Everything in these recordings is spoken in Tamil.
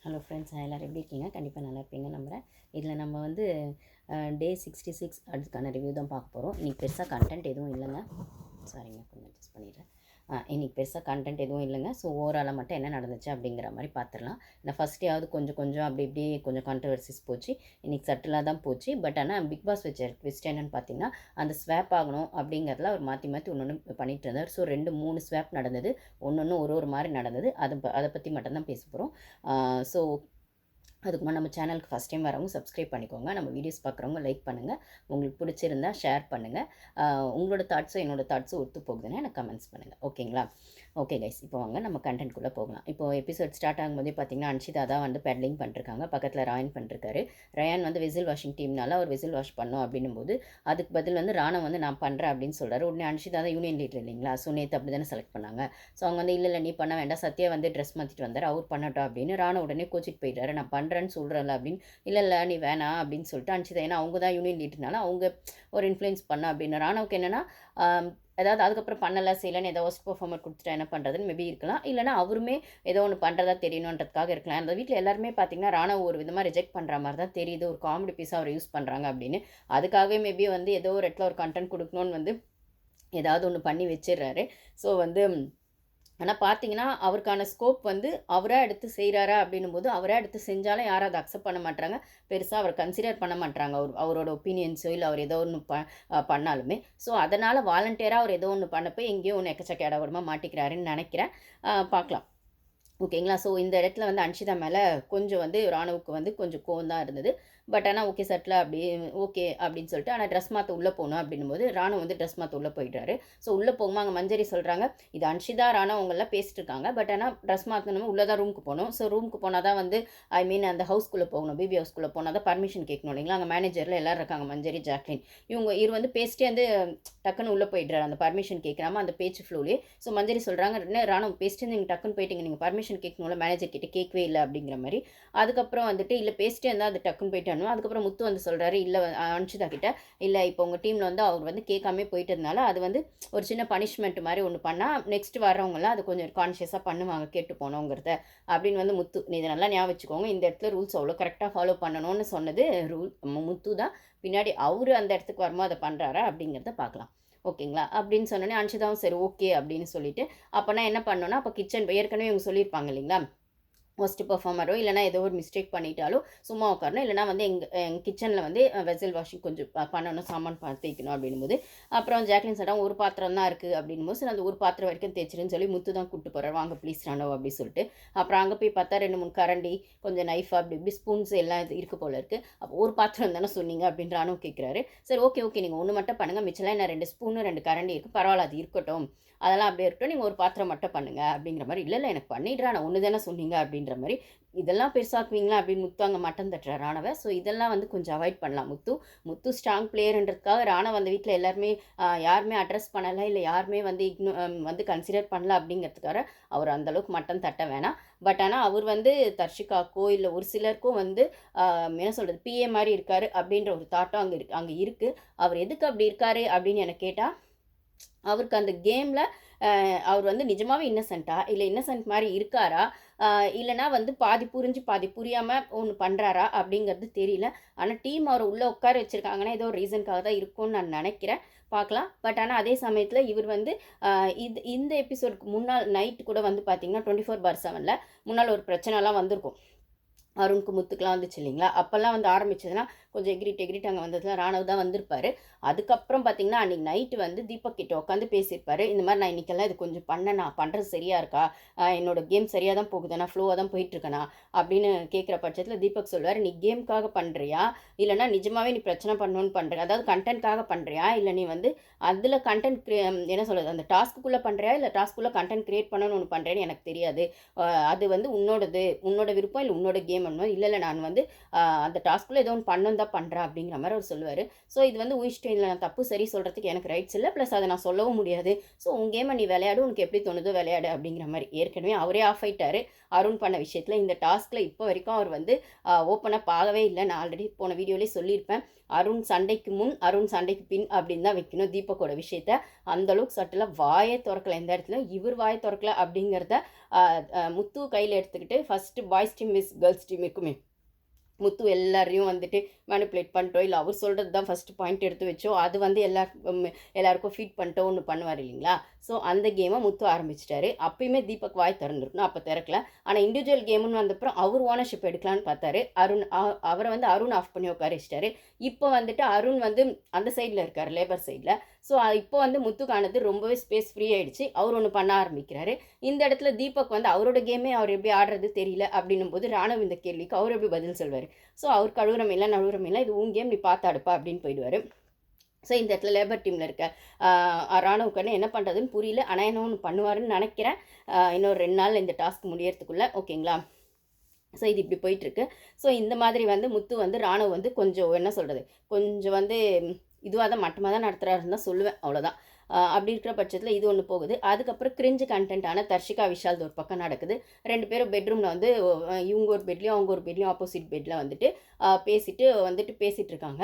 ஹலோ ஃப்ரெண்ட்ஸ், எல்லோரும் எப்படி இருக்கீங்க? கண்டிப்பாக நல்லா இருப்பீங்க நம்புகிறேன். இதில் நம்ம வந்து டே 66 அதுக்கான ரிவ்யூ தான் பார்க்க போகிறோம். இன்றைக்கி பெருசாக கண்டென்ட் எதுவும் இல்லைங்க. சாரிங்க, கொஞ்சம் அட்ஜஸ்ட் பண்ணிடுறேன். இன்றைக்கி பெருசாக கண்டென்ட் எதுவும் இல்லைங்க. ஸோ ஓவராலாக மட்டும் என்ன நடந்துச்சு அப்படிங்கிற மாதிரி பார்த்துடலாம். நான் ஃபஸ்ட் டேயாவது கொஞ்சம் அப்படி இப்படி கொஞ்சம் கான்ட்ரவர்சிஸ் போச்சு. இன்றைக்கி சட்டிலாக தான் போச்சு. பட் ஆனால் பிக் பாஸ் வச்ச ட்விஸ்ட் என்னென்னு பார்த்தீங்கன்னா, அந்த ஸ்வாப் ஆகணும் அப்படிங்கிறதுல அவர் மாற்றி ஒன்று பண்ணிகிட்டு இருந்தார். ஸோ 2-3 ஸ்வாப் நடந்தது. ஒன்று ஒரு மாதிரி நடந்தது. அதை பற்றி மட்டும்தான் பேச போகிறோம். ஸோ அதுக்கு முன்னாடி நம்ம சேனலுக்கு ஃபஸ்ட் டைம் வரவங்க சப்ஸ்கிரைப் பண்ணிக்கோங்க. நம்ம வீடியோஸ் பார்க்குறவங்க லைக் பண்ணுங்கள். உங்களுக்கு பிடிச்சிருந்தா ஷேர் பண்ணுங்கள். உங்களோட தாட்ஸும் என்னோடய தாட்ஸும் ஒத்து போகுதுன்னா எனக்கு கமெண்ட்ஸ் பண்ணுங்கள். ஓகேங்களா? ஓகே கைஸ், இப்போ வாங்க நம்ம கண்டென்ட்குள்ளே போகலாம். இப்போ எபிசோட் ஸ்டார்ட் ஆகும்போதே பார்த்தீங்கன்னா, அன்ஷிதா தான் வந்து பெட்லிங் பண்ணிருக்காங்க. பக்கத்தில் ராயன் பண்ணிருக்காரு. ரயான் வந்து விசில் வாஷிங் டீம்னால அவர் விசில் வாஷ் பண்ணோம் அப்படின்னும் போது அதுக்கு பதில் வந்து ராணா வந்து நான் பண்ணுறேன் அப்படின்னு சொல்கிறாரு. உடனே அன்ஷிதா தான் யூனியன் லீடர் இல்லைங்களா? ஸோ நேற்று அப்படி தானே செலக்ட் பண்ணாங்க. ஸோ அவங்க வந்து இல்லை நீ பண்ண வேண்டாம், சத்யா வந்து ட்ரெஸ் மாற்றிட்டு வந்தார், அவர் பண்ணட்டும் அப்படின்னு ராணா உடனே கோச்சிட்டு போயிட்டாரு. நான் பண்ணுறேன்னு சொல்கிறேன்ல அப்படின்னு. இல்லை நீ வேணாம் அப்படின்னு சொல்லிட்டு அன்ஷிதா, ஏன்னா அவங்க தான் யூனியன் லீடர்னால அவங்க ஒரு இன்ஃப்ளூயன்ஸ் பண்ண அப்படின்னு. ராணாவுக்கு என்னென்னா ஏதாவது அதுக்கப்புறம் பண்ணலை செய்யலைன்னு ஏதோ ஒஸ்ட் பர்ஃபார்மர் கொடுத்துட்டா என்ன பண்ணுறதுன்னு மேபி இருக்கலாம். இல்லைனா அவருமே ஏதோ ஒன்று பண்ணுறதா தெரியணுன்றதுக்காக இருக்கலாம். அந்த வீட்டில் எல்லாருமே பார்த்தீங்கன்னா ராணா ஒரு விதமாக ரிஜெக்ட் பண்ணுற மாதிரி தான் தெரியுது. ஒரு காமெடி பீஸாக அவர் யூஸ் பண்ணுறாங்க அப்படின்னு. அதுக்காகவே மேபி வந்து ஏதோ ஒரு இடத்துல ஒரு கண்டென்ட் கொடுக்கணுன்னு வந்து ஏதாவது ஒன்று பண்ணி வச்சிடுறாரு. ஸோ வந்து ஆனால் பார்த்தீங்கன்னா அவருக்கான ஸ்கோப் வந்து அவராக எடுத்து செய்கிறாரா அப்படின்னும் போது அவராக எடுத்து செஞ்சாலும் யாரும் அதை அக்செப்ட் பண்ண மாட்டாங்க. பெருசாக அவர் கன்சிடர் பண்ண மாட்டாங்க. அவரோட ஒப்பீனியன்ஸோ இல்லை அவர் ஏதோ ஒன்று பண்ணாலுமே. ஸோ அதனால் வாலண்டியராக அவர் ஏதோ ஒன்று பண்ணப்போ எங்கேயோ ஒன்று எக்கச்சக்க இடவரமாக மாட்டிக்கிறாருன்னு நினைக்கிறேன். பார்க்கலாம். ஓகேங்களா? ஸோ இந்த இடத்துல வந்து அன்ஷிதா மேலே கொஞ்சம் வந்து ராணுவுக்கு வந்து கொஞ்சம் கோவம் தான் இருந்தது. பட் ஆனால் ஓகே சட்டில் அப்படி ஓகே அப்படின்னு சொல்லிட்டு, ஆனால் ட்ரெஸ் மாற்ற உள்ளே போகணும் அப்படின்னும்போது ராணு வந்து ட்ரெஸ் மாற்ற உள்ளே போயிட்டாரு. ஸோ உள்ளே போகும்போது அங்கே மஞ்சரி சொல்கிறாங்க, இது அன்ஷிதா ராணா அவங்களாம் பேசிட்டு இருக்காங்க. பட் ஆனால் ட்ரெஸ் மாற்றணும் உள்ளே தான் ரூமுக்கு போகணும். ஸோ ரூமுக்கு போனால் தான் வந்து ஐ மீன் அந்த ஹவுஸ்க்குள்ளே போகணும், பிபி ஹவுஸ்க்குள்ளே போனால் தான் பர்மிஷன் கேட்கணும் இல்லைங்களா? அங்கே மேனேஜரில் எல்லோரும் இருக்காங்க, மஞ்சரி ஜாக்லின். இவர் வந்து பேசிட்டே வந்து டக்குன்னு உள்ளே போயிடுறாரு அந்த பர்மிஷன் கேட்குறாம அந்த பேச்சு ஃப்ளோலே. ஸோ மஞ்சரி சொல்கிறாங்க, ராணு பேசிட்டு நீங்கள் டக்குன்னு போயிட்டீங்க, நீங்கள் பர்மிஷன் கேட்கணும்ல, மேனேஜர் கிட்ட கேட்கவே இல்லை அப்படிங்கிற மாதிரி. அதுக்கப்புறம் வந்துட்டு இல்லை பேசிட்டே இருந்தால் அது டக்குன்னு போயிட்டு. அதுக்கப்புறம் முத்து வந்து சொல்கிறாரு, இல்லை அன்ஷிதா கிட்ட, இல்லை இப்போ உங்கள் டீமில் வந்து அவர் வந்து கேட்காமே போயிட்டதுனால அது வந்து ஒரு சின்ன பனிஷ்மெண்ட் மாதிரி ஒன்று பண்ணால் நெக்ஸ்ட் வர்றவங்களாம் அது கொஞ்சம் கான்ஷியஸாக பண்ணுவாங்க கேட்டு போனோங்கிறத அப்படின்னு வந்து முத்து. நீ இதை நல்லா ஞாபகம் வச்சுக்கோங்க, இந்த இடத்துல ரூல்ஸ் அவ்வளோ கரெக்டாக ஃபாலோ பண்ணணும்னு சொன்னது முத்து தான். பின்னாடி அவர் அந்த இடத்துக்கு வரும்போது அதை பண்ணுறாரா அப்படிங்கிறத பார்க்கலாம். ஓகேங்களா? அப்படின்னு சொன்னோன்னே அன்ஷிதாவும் சரி ஓகே அப்படின்னு சொல்லிட்டு, அப்போனா என்ன பண்ணோன்னா, அப்போ கிச்சன் ஏற்கனவே இவங்க சொல்லியிருப்பாங்க இல்லைங்களா, ஒஸ்ட் பெர்ஃபார்மரோ இல்லைனா ஏதோ ஒரு மிஸ்டேக் பண்ணிட்டாலோ சும்மா உட்காரணும், இல்லைனா வந்து எங்கள் கிச்சனில் வந்து வெசல் வாஷிங் கொஞ்சம் பண்ணணும், சாமான் தேய்க்கணும் அப்படின்போது, அப்புறம் ஜாக்லின் சொல்லிட்டாங்க ஒரு பாத்திரம் தான் இருக்குது அப்படின்போது, சரி அந்த ஒரு பாத்திரம் வரைக்கும் தேய்ச்சிருன்னு சொல்லி முத்து தான் கூப்பிட்டு போகிறார், வாங்க ப்ளீஸ் ராணோ அப்படி சொல்லிட்டு. அப்புறம் அங்கே போய் பார்த்தா 2-3 கரண்டி, கொஞ்சம் நைஃப் அப்படி இப்படி ஸ்பூன்ஸ் எல்லாம் இருக்குது போல இருக்குது. அப்போ ஒரு பாத்திரம் தானே சொன்னீங்க அப்படின்னு ராணோ கேட்குறாரு. சரி ஓகே நீங்கள் ஒன்று மட்டும் பண்ணுங்கள், மிச்சம்லாம் என்ன 2 ஸ்பூனு 2 கரண்டி இருக்குது, பரவாயில்ல அது இருக்கட்டும், அதெல்லாம் அப்படியே இருக்கட்டும், நீங்கள் ஒரு பாத்திரம் மட்டும் பண்ணுங்கள் அப்படிங்கிற மாதிரி. இல்லை எனக்கு பண்ணிடுறா, நான் ஒன்று தானே சொன்னீங்க அப்படின்ற மாதிரி. இதெல்லாம் பெருசாக்குவீங்களா அப்படின்னு முத்து அங்கே மட்டம் தட்டுறார் ராணவை. ஸோ இதெல்லாம் வந்து கொஞ்சம் அவாய்ட் பண்ணலாம். முத்து ஸ்ட்ராங் பிளேயர்ன்றதுக்காக ராணவ அந்த வீட்டில் எல்லாருமே யாருமே அட்ரஸ் பண்ணலை, இல்லை யாருமே வந்து வந்து கன்சிடர் பண்ணல அப்படிங்கிறதுக்காக அவர் அந்தளவுக்கு மட்டம் தட்ட வேணாம். பட் ஆனால் அவர் வந்து தர்ஷிகாக்கோ இல்லை ஒரு சிலருக்கும் வந்து என்ன சொல்கிறது பிஏ மாதிரி இருக்கார் அப்படின்ற ஒரு தாட்டம் அங்கே இருக்குது. அவர் எதுக்கு அப்படி இருக்காரு அப்படின்னு எனக்கு கேட்டால், அவருக்கு அந்த கேமில் அவர் வந்து நிஜமாகவே இன்னசென்ட்டா, இல்லை இன்னசென்ட் மாதிரி இருக்காரா, இல்லைனா வந்து பாதி புரிஞ்சு பாதி புரியாமல் ஒன்று பண்ணுறாரா அப்படிங்கிறது தெரியல. ஆனால் டீம் அவரை உள்ளே உட்கார வச்சுருக்காங்கன்னா ஏதோ ஒரு ரீசனுக்காக தான் இருக்கும்னு நான் நினைக்கிறேன். பார்க்கலாம். பட் ஆனால் அதே சமயத்தில் இவர் வந்து இந்த எபிசோடுக்கு முன்னால் நைட்டு கூட வந்து பார்த்திங்கன்னா 24/7 முன்னால் ஒரு பிரச்சனைலாம் வந்திருக்கும். அருணுக்கு முத்துக்கெலாம் வந்துச்சு இல்லைங்களா? அப்போல்லாம் வந்து ஆரம்பிச்சதுன்னா கொஞ்சம் எகிரிட் அங்கே வந்ததுலாம் ராணவ் தான் வந்திருப்பார். அதுக்கப்புறம் பார்த்திங்கன்னா அன்றைக்கி நைட்டு வந்து தீபக் கிட்ட உட்காந்து பேசியிருப்பார். இந்த மாதிரி நான் இன்றைக்கெல்லாம் இது கொஞ்சம் நான் பண்ணுறது சரியாக இருக்கா, என்னோடய கேம் சரியாக தான் போகுதுண்ணா, ஃப்ளோவாக தான் போயிட்டுருக்கேண்ணா அப்படின்னு கேட்குற பட்சத்தில் தீபக் சொல்வார், நீ கேமுக்காக பண்ணுறியா, இல்லைனா நிஜமாகவே நீ பிரச்சனை பண்ணணுன்னு பண்ணுறியா, அதாவது கண்டென்ட்காக பண்ணுறியா, இல்லை நீ வந்து அதில் கண்டென்ட் என்ன சொல்கிறது அந்த டாஸ்க்குள்ளே பண்ணுறியா, இல்லை டாஸ்க்குள்ளே கண்டென்ட் க்ரியேட் பண்ணணும்னு ஒன்று பண்ணுறேன்னு எனக்கு தெரியாது, அது வந்து உன்னோட விருப்பம், இல்லை உன்னோட கேம் பண்ணணும், இல்லை நான் வந்து அந்த டாஸ்க்குள்ளே ஏதோ ஒன்று பண்ணணும் தான் பண்ணுறேன் அப்படிங்கிற மாதிரி அவர் சொல்லுவார். ஸோ இது வந்து இதில் நான் தப்பு சரி சொல்கிறதுக்கு எனக்கு ரைட்ஸ் இல்லை, ப்ளஸ் அதை நான் சொல்லவும் முடியாது. ஸோ உன் கேமை நீ விளையாடு, உனக்கு எப்படி தோணுதோ விளையாடு அப்படிங்கிற மாதிரி. ஏற்கனவே அவரே ஆஃப் ஆயிட்டார். அருண் பண்ண விஷயத்தில் இந்த டாஸ்கில் இப்போ வரைக்கும் அவர் வந்து ஓப்பனாக ஆகவே இல்லை. நான் ஆல்ரெடி போன வீடியோலேயே சொல்லியிருப்பேன். அருண் சண்டைக்கு முன், அருண் சண்டைக்கு பின் அப்படின்னு தான் வைக்கணும் தீபக்கோட விஷயத்த. அந்தளவுக்கு சட்டிலாக வாயை திறக்கலை எந்த இடத்துல. இவர் வாயை திறக்கலை அப்படிங்கிறத முத்து கையில் எடுத்துக்கிட்டு first boys team miss girls team இருக்குமே, முத்து எல்லாரையும் வந்துட்டு மேனிப்புலேட் பண்ணிட்டோம், இல்லை அவர் சொல்கிறது தான் ஃபஸ்ட்டு பாயிண்ட் எடுத்து வச்சோம், அது வந்து எல்லாருக்கும் ஃபீட் பண்ணிட்டோம் ஒன்று பண்ணுவார் இல்லைங்களா. ஸோ அந்த கேமை முத்து ஆரம்பிச்சிட்டாரு. அப்பயுமே தீபக் வாய் திறந்துருக்கணும், அப்போ திறக்கல. ஆனால் இண்டிவிஜுவல் கேமுன்னு வந்தப்புறம் அவர் ஓனர்ஷிப் எடுக்கலான்னு பார்த்தாரு. அவரை வந்து அருண் ஆஃப் பண்ணி உட்காரிச்சிட்டாரு. இப்போ வந்துட்டு அருண் வந்து அந்த சைடில் இருக்கார், லேபர் சைடில். ஸோ இப்போ வந்து முத்துக்கானது ரொம்பவே ஸ்பேஸ் ஃப்ரீ ஆகிடுச்சு. அவர் ஒன்று பண்ண ஆரம்பிக்கிறாரு. இந்த இடத்துல தீபக் வந்து அவரோட கேமே அவர் எப்படி ஆடுறது தெரியல அப்படின்னும் போது ராணுவ இந்த கேள்விக்கு அவர் எப்படி பதில் சொல்வார். ஸோ அவர் கழுவுறமில்ல நழுவுறமில்ல, இது உன் கேம், நீ பார்த்து அடுப்பா அப்படின்னு போயிடுவார். ஸோ இந்த இடத்துல லேபர் டீமில் இருக்க ராணுவக்கண்ணு என்ன பண்ணுறதுன்னு புரியல. ஆனால் என்ன ஒன்று பண்ணுவாருன்னு நினைக்கிறேன். இன்னொரு 2 நாள் இந்த டாஸ்க் முடியறதுக்குள்ளே, ஓகேங்களா. ஸோ இது இப்படி போயிட்டுருக்கு. ஸோ இந்த மாதிரி வந்து முத்து வந்து ராணுவ வந்து கொஞ்சம் என்ன சொல்கிறது, கொஞ்சம் வந்து இதுவாக தான் மட்டமாக தான் நடத்துகிறாருன்னு தான் சொல்லுவேன், அவ்வளோதான். அப்படி இருக்கிற பட்சத்தில் இது ஒன்று போகுது. அதுக்கப்புறம் கிரிஞ்சு கண்டென்ட்டான தர்ஷிகா விஷால் ஒரு பக்கம் நடக்குது. 2 பேரும் பெட்ரூமில் வந்து இவங்க ஒரு பெட்லேயும் அவங்க ஒரு பெட்லேயும் ஆப்போசிட் பெட்டில் வந்துட்டு பேசிகிட்டு இருக்காங்க.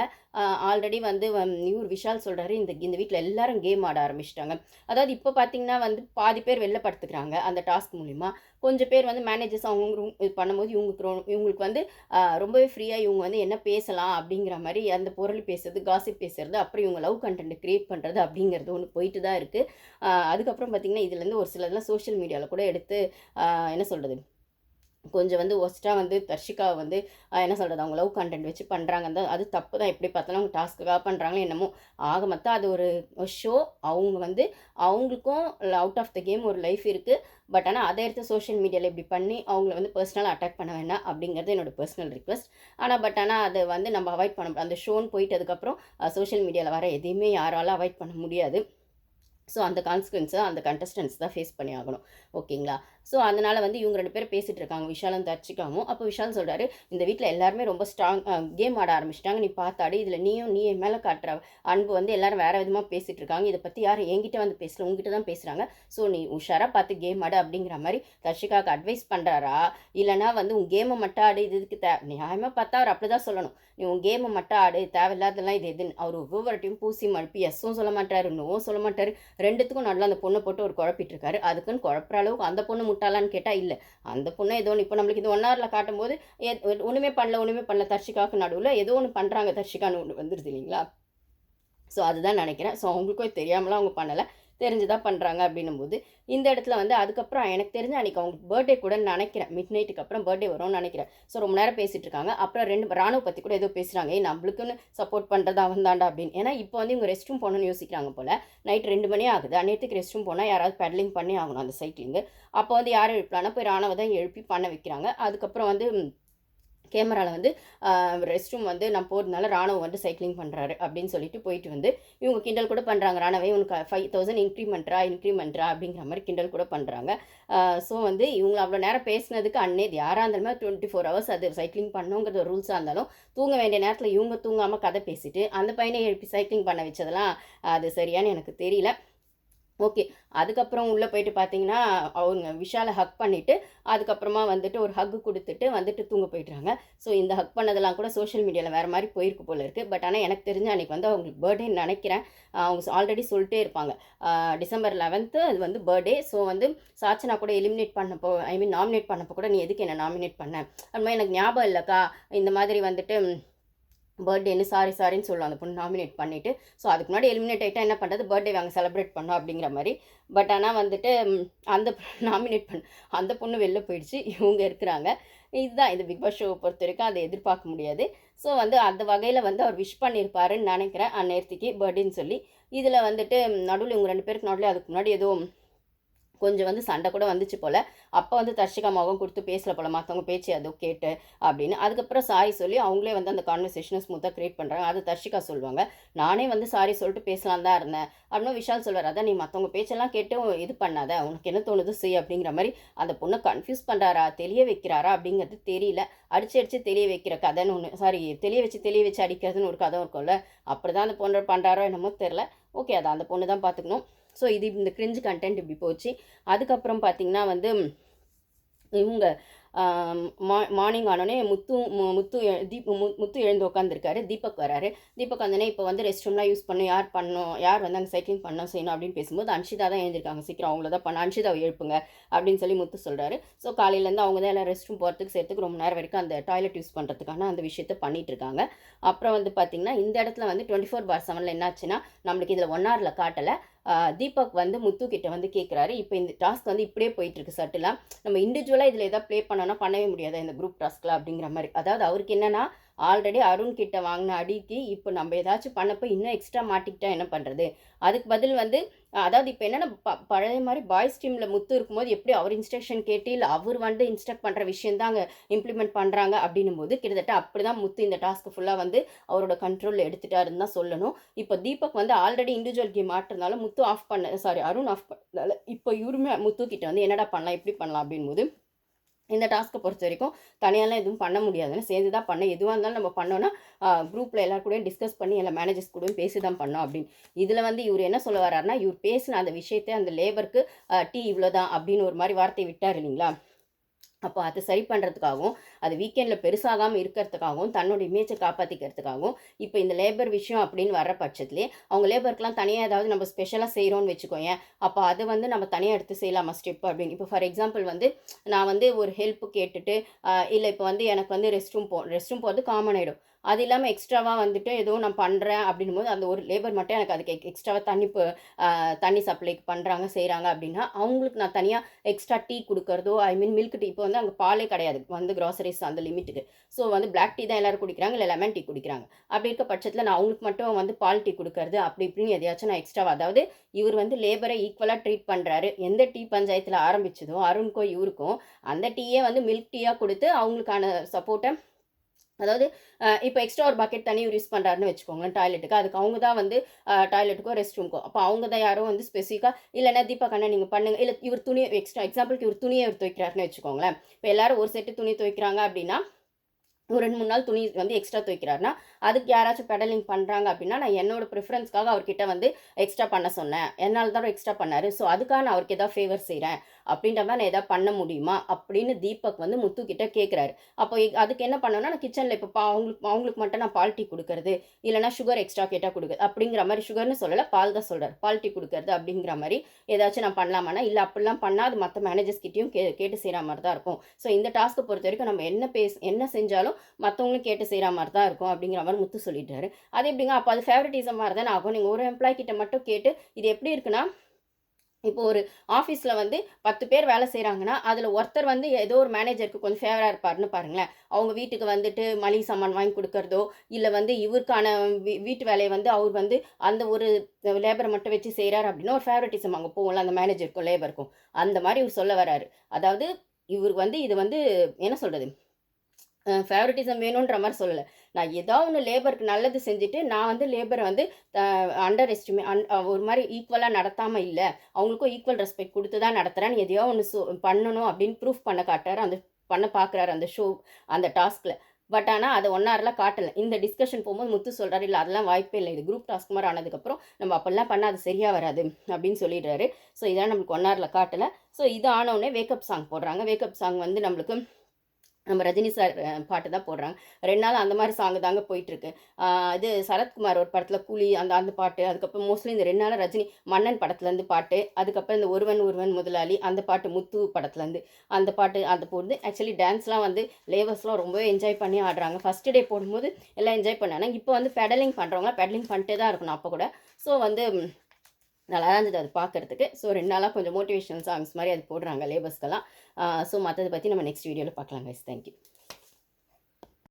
ஆல்ரெடி வந்து இவர் விஷால் சொல்கிறாரு, இந்த வீட்டில் எல்லாரும் கேம் ஆட ஆரம்பிச்சிட்டாங்க. அதாவது இப்போ பார்த்தீங்கன்னா வந்து பாதி பேர் வெளில படுத்துக்கிறாங்க அந்த டாஸ்க் மூலிமா. கொஞ்சம் பேர் வந்து மேனேஜர்ஸ் அவங்க இது பண்ணும்போது இவங்களுக்கு வந்து ரொம்பவே ஃப்ரீயாக இவங்க வந்து என்ன பேசலாம் அப்படிங்கிற மாதிரி அந்த பொருள் பேசுறது, காசிப் பேசுறது, அப்புறம் இவங்க லவ் கண்டென்ட் க்ரியேட் பண்ணுறது அப்படிங்கிறது ஒன்று போயிட்டு தான் இருக்குது. அதுக்கப்புறம் பார்த்திங்கன்னா இதுலேருந்து ஒரு சிலதெல்லாம் சோஷியல் மீடியாவில் கூட எடுத்து என்ன சொல்கிறது, கொஞ்சம் வந்து ஒஸ்ட்டாக வந்து தர்ஷிகா வந்து என்ன சொல்கிறது, அவங்க லவ் கண்டென்ட் வச்சு பண்ணுறாங்க. அது தப்பு தான். எப்படி பார்த்தாலும் அவங்க டாஸ்க்குக்காக பண்ணுறாங்களோ என்னமோ. ஆக மொத்தம் அது ஒரு ஷோ. அவங்க வந்து அவங்களுக்கும் அவுட் ஆஃப் த கேம் ஒரு லைஃப் இருக்குது. பட் ஆனால் அதை எடுத்து சோஷியல் மீடியாவில் இப்படி பண்ணி அவங்கள வந்து பர்சனலாக அட்டாக் பண்ண வேண்டாம் அப்படிங்கிறது என்னோடய பர்சனல் ரிக்வெஸ்ட். ஆனால் அதை வந்து நம்ம அவாய்ட் பண்ண, அந்த ஷோன்னு போயிட்டு அதுக்கப்புறம் சோஷியல் மீடியாவில் வர எதையுமே யாராலும் அவாய்ட் பண்ண முடியாது. ஸோ அந்த கான்சிக்வன்ஸை அந்த கண்டஸ்டன்ஸ் தான் ஃபேஸ் பண்ணி ஆகணும், ஓகேங்களா. ஸோ அதனால் வந்து இவங்க 2 பேரும் பேசிகிட்டு இருக்காங்க, விஷாலும் தர்ஷிகாவும். அப்போ விஷால் சொல்கிறாரு, இந்த வீட்டில் எல்லாருமே ரொம்ப ஸ்ட்ராங் கேம் ஆட ஆரம்பிச்சிட்டாங்க, நீ பார்த்தாடு. இதில் நீ என் மேலே காட்டுற அன்பு வந்து எல்லாரும் வேறு விதமாக பேசிகிட்டு இருக்காங்க. இதை பற்றி யாரும் என்கிட்ட வந்து பேசல, உங்ககிட்ட தான் பேசுகிறாங்க. ஸோ நீ உஷாராக பார்த்து கேம் ஆடு அப்படிங்கிற மாதிரி தர்ஷிகாவுக்கு அட்வைஸ் பண்ணுறாரா, இல்லைனா வந்து உன் கேமை மட்டும் ஆடு, இதுக்கு நியாயமாக பார்த்தா அவர் அப்படி தான் சொல்லணும். நீ உன் கேமை மட்டும் ஆடு, தேவையில்லாதெல்லாம் இது எதுன்னு. அவர் ஒவ்வொருட்டையும் பூசி மழுப்பி எஸ்ஸும் சொல்ல மாட்டார், நோவும் சொல்ல மாட்டார். 2த்துக்கும் நல்லா அந்த பொண்ணை போட்டு ஒரு குழப்பிட்டு இருக்காரு. அதுக்குன்னு குழப்புற அளவுக்கு அந்த பொண்ணு முட்டாளான்னு கேட்டால் இல்லை. அந்த பொண்ணை ஏதோ ஒன்று இப்போ நம்மளுக்கு இது 1 ஹவரில் காட்டும்போது ஒன்றுமே பண்ணல தர்ஷிகாவுக்கு நடுவில் ஏதோ ஒன்று பண்ணுறாங்க, தர்ஷிகான்னு ஒன்று வந்துடுது இல்லைங்களா. ஸோ அதுதான் நினைக்கிறேன். ஸோ அவங்களுக்கும் தெரியாமலாம் அவங்க பண்ணலை, தெரிஞ்சுதான் பண்ணுறாங்க அப்படின்னும் போது இந்த இடத்துல வந்து அதுக்கப்புறம் எனக்கு தெரிஞ்ச அன்றைக்கி அவங்களுக்கு பர்த்டே கூட நினைக்கிறேன், மிட் நைட்டுக்கு அப்புறம் பர்த்டே வரும்னு நினைக்கிறேன். ஸோ ரொம்ப நேரம் பேசிகிட்டு இருக்காங்க. அப்புறம் 2 ராணுவ பற்றி கூட ஏதோ பேசுகிறாங்க, நம்மளுக்குன்னு சப்போர்ட் பண்ணுறது அவன் தாண்டா அப்படின்னு. ஏன்னா இப்போ வந்து இவங்க ரெஸ்ட் ரூம் போகணுன்னு யோசிக்கிறாங்க போல். நைட் 2 மணி ஆகுது. அந்நேரத்துக்கு ரெஸ்ட் ரூம் போனால் யாராவது பெடலிங் பண்ணி ஆகணும் அந்த சைக்கிளிங்கு. அப்போ வந்து யாரும் எழுப்பலான்னா போய் ராணுவ தான் எழுப்பி பண்ண வைக்கிறாங்க. அதுக்கப்புறம் வந்து கேமராவில் வந்து ரெஸ்ட் ரூம் வந்து நான் போகிறதுனால ராணுவ வந்து சைக்கிளிங் பண்ணுறாரு அப்படின்னு சொல்லிட்டு போயிட்டு வந்து இவங்க கிண்டல் கூட பண்ணுறாங்க. ராணுவே உனக்கு 5000 இன்க்ரிமெண்ட்ரா அப்படிங்கிற மாதிரி கிண்டல் கூட பண்ணுறாங்க. ஸோ வந்து இவங்க அவ்வளோ நேரம் பேசினதுக்கு இது யாராக இருந்தாலுமே 24 ஹவர்ஸ் அது சைக்கிளிங் பண்ணணுங்கிறது ஒரு ரூல்ஸாக இருந்தாலும் தூங்க வேண்டிய நேரத்தில் இவங்க தூங்காமல் கதை பேசிட்டு அந்த பையனை எழுப்பி சைக்கிளிங் பண்ண வச்சதெல்லாம் அது சரியானு எனக்கு தெரியல. ஓகே. அதுக்கப்புறம் உள்ளே போயிட்டு பார்த்தீங்கன்னா அவங்க விஷாலை ஹக் பண்ணிவிட்டு அதுக்கப்புறமா வந்துட்டு ஒரு ஹக்கு கொடுத்துட்டு வந்துட்டு தூங்க போயிடுறாங்க. ஸோ இந்த ஹக் பண்ணதெல்லாம் கூட சோஷியல் மீடியாவில் வேறு மாதிரி போயிருக்கு போல் இருக்குது. பட் ஆனால் எனக்கு தெரிஞ்ச அன்றைக்கி வந்து அவங்களுக்கு பர்த்டேன்னு நினைக்கிறேன். அவங்க ஆல்ரெடி சொல்லிட்டே இருப்பாங்க டிசம்பர் 11 அது வந்து பர்த்டே. ஸோ வந்து சாச்சனா கூட நாமினேட் பண்ணப்போ கூட நீ எதுக்கு என்ன நாமினேட் பண்ண அது மாதிரி எனக்கு ஞாபகம் இல்லைக்கா, இந்த மாதிரி வந்துட்டு பர்த்டேன்னு சாரின்னு சொல்லுவோம் அந்த பொண்ணு நாமினேட் பண்ணிவிட்டு. ஸோ அதுக்கு முன்னாடி எலிமினேட் ஆகிட்டால் என்ன பண்ணுறது, பர்த்டே வாங்க செலிப்ரேட் பண்ணோம் அப்படிங்கிற மாதிரி. பட் ஆனால் வந்துட்டு அந்த நாமினேட் அந்த பொண்ணு வெளில போயிடுச்சு, இவங்க இருக்கிறாங்க. இதுதான் இந்த பிக் பாஸ் ஷோவை பொறுத்த வரைக்கும் அதை எதிர்பார்க்க முடியாது. ஸோ வந்து அந்த வகையில் வந்து அவர் விஷ் பண்ணியிருப்பாருன்னு நினைக்கிறேன் அந்நேரத்துக்கு பர்த்டேன்னு சொல்லி. இதில் வந்துட்டு நடுவில் இவங்க 2 பேருக்கு நடுவில் அதுக்கு முன்னாடி ஏதோ கொஞ்சம் வந்து சண்டை கூட வந்துச்சு போல். அப்போ வந்து தர்ஷிகா முகம் கொடுத்து பேசல போல், மற்றவங்க பேச்சு அதோ கேட்டு அப்படின்னு. அதுக்கப்புறம் சாரி சொல்லி அவங்களே வந்து அந்த கான்வர்சேஷனை ஸ்மூத்தாக க்ரியேட் பண்ணுறாங்க. அது தர்ஷிகா சொல்லுவாங்க, நானே வந்து சாரி சொல்லிட்டு பேசலாம் தான் இருந்தேன் அப்படின்னு. விஷால் சொல்வார், அதான் நீ மற்றவங்க பேச்செல்லாம் கேட்டு இது பண்ணாத, உனக்கு என்ன தோணுது செய் அப்படிங்கிற மாதிரி. அந்த பொண்ணை கன்ஃபியூஸ் பண்ணுறாரா தெளிய வைக்கிறாரா அப்படிங்கிறது தெரியல. அடிச்சு தெளிய வைக்கிற கதைன்னு ஒன்று, தெளிய வச்சு அடிக்கிறதுன்னு ஒரு கதை இருக்கும்ல, அப்படி தான் அந்த பொண்ணு பண்ணுறாரோ என்னமோ தெரில. ஓகே, அதை அந்த பொண்ணு தான் பார்த்துக்கணும். ஸோ இது இந்த கிரிஞ்சு கண்டென்ட் இப்படி போச்சு. அதுக்கப்புறம் பார்த்திங்கன்னா வந்து இவங்க மார்னிங் ஆனோடனே முத்து எழுந்து உட்காந்துருக்காரு. தீபக் வராரு. தீபக் வந்தோடனே இப்போ வந்து ரெஸ்ட் ரூம்லாம் யூஸ் பண்ணணும், யார் வந்து அங்கே சைக்கிளிங் பண்ணணும் செய்யணும் அப்படின்னு பேசும்போது அன்ஷிதா தான் எழுந்திருக்காங்க. சீக்கிரம் அவங்கள தான் பண்ண, அன்ஷிதாவை எழுப்புங்க அப்படின்னு சொல்லி முத்து சொல்கிறாரு. ஸோ காலையிலேருந்து அவங்க தான் எல்லாம் ரெஸ்ட் ரூம் போகிறதுக்கு சேர்த்துக்கு ரொம்ப நேரம் வரைக்கும் அந்த டாய்லெட் யூஸ் பண்ணுறதுக்கான அந்த விஷயத்தை பண்ணிட்டு இருக்காங்க. அப்புறம் வந்து பார்த்திங்கன்னா இந்த இடத்துல வந்து 24/7 என்னாச்சுன்னா நம்மளுக்கு இதில் 1 ஹவரில் காட்டலை. தீபக் வந்து முத்து கிட்ட வந்து கேட்குறாரு, இப்போ இந்த டாஸ்க் வந்து இப்படியே போயிட்டுருக்கு சட்டிலாக, நம்ம இண்டிவிஜுவலாக இதில் எதாவது ப்ளே பண்ணோன்னா பண்ணவே முடியாது இந்த குரூப் டாஸ்கில் அப்படிங்கிற மாதிரி. அதாவது அவருக்கு என்னென்னா ஆல்ரெடி அருண் கிட்ட வாங்கின அடிக்கு இப்போ நம்ம ஏதாச்சும் பண்ணப்போ இன்னும் எக்ஸ்ட்ரா மாட்டிக்கிட்டா என்ன பண்ணுறது, அதுக்கு பதில் வந்து அதாவது இப்போ என்னென்னா பழைய மாதிரி பாய்ஸ் டீமில் முத்து இருக்கும்போது எப்படி அவர் இன்ஸ்ட்ரக்ஷன் கேட்டு இல்லை அவர் வந்து இன்ஸ்ட்ரக்ட் பண்ணுற விஷயம் தான் அங்கே இம்ப்ளிமெண்ட் பண்ணுறாங்க அப்படின்னும் போது கிட்டத்தட்ட அப்படி தான் முத்து இந்த டாஸ்க்கு ஃபுல்லாக வந்து அவரோட கண்ட்ரோலில் எடுத்துட்டாருன்னு தான் சொல்லணும். இப்போ தீபக் வந்து ஆல்ரெடி இண்டிவிஜுவல் கேம் ஆட்டுறதுனால முத்து அருண் ஆஃப் பண்ணதால இப்போ இவருமே முத்து கிட்ட வந்து என்னடா பண்ணலாம் எப்படி பண்ணலாம் அப்படின்போது இந்த டாஸ்க்கை பொறுத்த வரைக்கும் தனியாலாம் எதுவும் பண்ண முடியாதுன்னு சேர்ந்து தான் பண்ண, எதுவாக இருந்தாலும் நம்ம பண்ணோன்னா குரூப்பில் எல்லாரும் கூடயும் டிஸ்கஸ் பண்ணி எல்லா மேனேஜர்ஸ் கூடயும் பேசி தான் பண்ணோம் அப்படின்னு. இதில் வந்து இவர் என்ன சொல்ல வர்றாருன்னா, இவர் பேசின அந்த விஷயத்தை அந்த லேபருக்கு டீ இவ்வளோ தான் அப்படின்னு ஒரு மாதிரி வார்த்தை விட்டார் இல்லைங்களா. அப்போ அதை சரி பண்ணுறதுக்காகவும் அது வீக்கெண்டில் பெருசாகாமல் இருக்கிறதுக்காகவும் தன்னோட இமேஜை காப்பாற்றிக்கிறதுக்காகவும் இப்போ இந்த லேபர் விஷயம் அப்படின்னு வர்ற பட்சத்துலேயே அவங்க லேபருக்குலாம் தனியாக ஏதாவது நம்ம ஸ்பெஷலாக செய்கிறோன்னு வச்சுக்கோங்க. அப்போ அதை வந்து நம்ம தனியாக எடுத்து செய்யலாமா ஸ்டெப் அப்படின்னு. இப்போ ஃபார் எக்ஸாம்பிள் வந்து நான் வந்து ஒரு ஹெல்ப்பு கேட்டுட்டு இல்லை இப்போ வந்து எனக்கு வந்து ரெஸ்ட் ரூம் போகிறது காமன் ஆகிடும். அது இல்லாமல் எக்ஸ்ட்ராவாக வந்துட்டு ஏதோ நான் பண்ணுறேன் அப்படின்னும் போது அந்த ஒரு லேபர் மட்டும் எனக்கு அதுக்கு எக்ஸ்ட்ராவாக தண்ணி சப்ளைக்கு பண்ணுறாங்க செய்கிறாங்க அப்படின்னா அவங்களுக்கு நான் தனியாக எக்ஸ்ட்ரா டீ கொடுக்குறதோ மில்க் டீ. இப்போ வந்து அங்கே பாலே கிடையாது வந்து க்ராசரிஸ் அந்த லிமிட்டுக்கு. ஸோ வந்து பிளாக் டீ தான் எல்லோரும் குடிக்கிறாங்க, இல்லை லெமன் டீ குடிக்கிறாங்க. அப்படி இருக்க பட்சத்தில் நான் அவங்களுக்கு மட்டும் வந்து பால் டீ கொடுக்கறது அப்படி இப்படின்னு எதையாச்சும் நான் எக்ஸ்ட்ராவாக, அதாவது இவர் வந்து லேபரை ஈக்குவலாக ட்ரீட் பண்ணுறாரு. எந்த டீ பஞ்சாயத்தில் ஆரம்பிச்சதோ அருணுக்கும் இவருக்கும் அந்த டீயே வந்து மில்க் டீயாக கொடுத்து அவங்களுக்கான சப்போர்ட்டை, அதாவது இப்போ எக்ஸ்ட்ரா ஒரு பக்கெட் தண்ணி யூஸ் பண்ணுறாருன்னு வச்சுக்கோங்களேன் டாய்லெட்டுக்கு, அதுக்கு அவங்க தான் வந்து டாய்லெட்டுக்கோ ரெஸ்ட் ரூம்க்கோ, அப்போ அவங்க தான் யாரும் வந்து ஸ்பெசிஃபிக்காக இல்லைன்னா தீபக் அண்ணா நீங்கள் பண்ணுங்கள், இல்லை இவர் துணி எக்ஸாம்பிளுக்கு இவர் துணியை இவர் துவைக்கிறாருன்னு வச்சுக்கோங்களேன். இப்போ எல்லாரும் ஒரு செட்டு துணி துவைக்கிறாங்க அப்படின்னா ஒரு 2 3 நாள் துணி வந்து எக்ஸ்ட்ரா துவைக்கிறாருன்னா அதுக்கு யாராச்சும் பெடலிங் பண்ணுறாங்க அப்படின்னா நான் என்னோட ப்ரிஃபரன்ஸ்க்காக அவர்கிட்ட வந்து எக்ஸ்ட்ரா பண்ண சொன்னேன், என்னால் தான் எக்ஸ்ட்ரா பண்ணார், ஸோ அதுக்காக நான் அவருக்கு எதாவது ஃபேவர் செய்கிறேன் அப்படின்ற மாதிரி நான் எதாவது பண்ண முடியுமா அப்படின்னு தீபக் வந்து முத்துக்கிட்ட கேட்குறாரு. அப்போ அதுக்கு என்ன பண்ணோன்னா நான் கிச்சனில் இப்போ அவங்களுக்கு மட்டும் நான் பால் டீ கொடுக்குறது, இல்லைனா சுகர் எக்ஸ்ட்ரா கேட்டால் கொடுக்குறது அப்படிங்கிற மாதிரி, சுகர்னு சொல்லலை பால் தான் சொல்கிறார், பால் டீ கொடுக்குறது அப்படிங்கிற மாதிரி ஏதாச்சும் நான் பண்ணலாமான்னா இல்லை அப்படிலாம் பண்ணால் அது மற்ற மேனேஜர்ஸ்கிட்டையும் கேட்டு செய்கிற மாதிரி தான் இருக்கும். ஸோ இந்த டாஸ்க்கை பொறுத்த வரைக்கும் நம்ம என்ன செஞ்சாலும் மற்றவங்களும் கேட்டு செய்கிற மாதிரி தான் இருக்கும் அப்படிங்கிற மாதிரி முத்து சொல்லிட்டாரு. அது எப்படிங்க, அப்போ அது ஃபேவரட்டிசம் மாதிரி தானே ஆகும். நீங்கள் ஒரு எம்ப்ளாய் கிட்ட மட்டும் கேட்டு இது எப்படி இருக்குன்னா, இப்போ ஒரு ஆஃபீஸில் வந்து 10 பேர் வேலை செய்கிறாங்கன்னா அதில் ஒருத்தர் வந்து ஏதோ ஒரு மேனேஜருக்கு கொஞ்சம் ஃபேவராக இருப்பார்னு பாருங்களேன். அவங்க வீட்டுக்கு வந்துட்டு மளிகை சாமான் வாங்கி கொடுக்கறதோ இல்லை வந்து இவருக்கான வீட்டு வேலையை வந்து அவர் வந்து அந்த ஒரு லேபரை மட்டும் வச்சு செய்கிறார் அப்படின்னா ஒரு ஃபேவரட்டிசம் அங்கே போகல அந்த மேனேஜருக்கும் லேபருக்கும். அந்த மாதிரி இவர் சொல்ல வராரு. அதாவது இவர் வந்து இது வந்து என்ன சொல்கிறது, ஃபேவரட்டிசம் வேணுன்ற மாதிரி சொல்லலை. நான் ஏதோ ஒன்று லேபருக்கு நல்லது செஞ்சுட்டு நான் வந்து லேபரை வந்து அண்டர் ஒரு மாதிரி ஈக்குவலாக நடத்தாமல் இல்லை, அவங்களுக்கும் ஈக்குவல் ரெஸ்பெக்ட் கொடுத்து தான் நடத்துகிறேன்னு எதையோ ஒன்று பண்ணணும் அப்படின்னு ப்ரூஃப் பண்ண காட்டுறாரு, பண்ண பார்க்குறாரு அந்த அந்த டாஸ்கில். பட் ஆனால் அதை 1 ஹவரில் காட்டலை. இந்த டிஸ்கஷன் போகும்போது முத்து சொல்கிறாரு, இல்லை அதெல்லாம் வாய்ப்பே இல்லை, இது குரூப் டாஸ்க் மாதிரி ஆனதுக்கப்புறம் நம்ம அப்படிலாம் பண்ணால் அது சரியாக வராது அப்படின்னு சொல்லிடுறாரு. ஸோ இதெல்லாம் நம்மளுக்கு 1 ஹவரில் காட்டலை. ஸோ இது ஆனவுடனே வேக்கப் சாங் போடுறாங்க. வேக்கப் சாங் வந்து நம்மளுக்கு நம்ம ரஜினி சார் பாட்டு தான் போடுறாங்க. 2 நாள் அந்த மாதிரி சாங்கு தாங்க போயிட்டுருக்கு. இது சரத்குமார் ஒரு படத்தில் கூலி அந்த பாட்டு, அதுக்கப்புறம் மோஸ்ட்லி இந்த 2 நாள் ரஜினி மன்னன் படத்துலேருந்து பாட்டு, அதுக்கப்புறம் இந்த ஒருவன் முதலாளி அந்த பாட்டு முத்து படத்துலேருந்து அந்த பாட்டு அந்த போடுது. ஆக்சுவலி டான்ஸ்லாம் வந்து லேபர்ஸ்லாம் ரொம்பவே என்ஜாய் பண்ணி ஆடுறாங்க. ஃபஸ்ட்டு டே போடும்போது எல்லாம் என்ஜாய் பண்ணாங்க. இப்போ வந்து பெடலிங் பண்ணுறவங்களாம் பெடலிங் பண்ணிட்டே தான் இருக்கணும் அப்போ கூட. ஸோ வந்து நல்லா இருந்தது அது பார்க்குறதுக்கு. ஸோ 2 நாளாக கொஞ்சம் மோட்டிவேஷனல் சாங்ஸ் மாதிரி அது போடுறாங்க லேபர்ஸ்க்கெல்லாம். ஸோ மற்றதை பற்றி நம்ம நெக்ஸ்ட் வீடியோவில் பார்க்கலாம் கைஸ். தேங்க்யூ.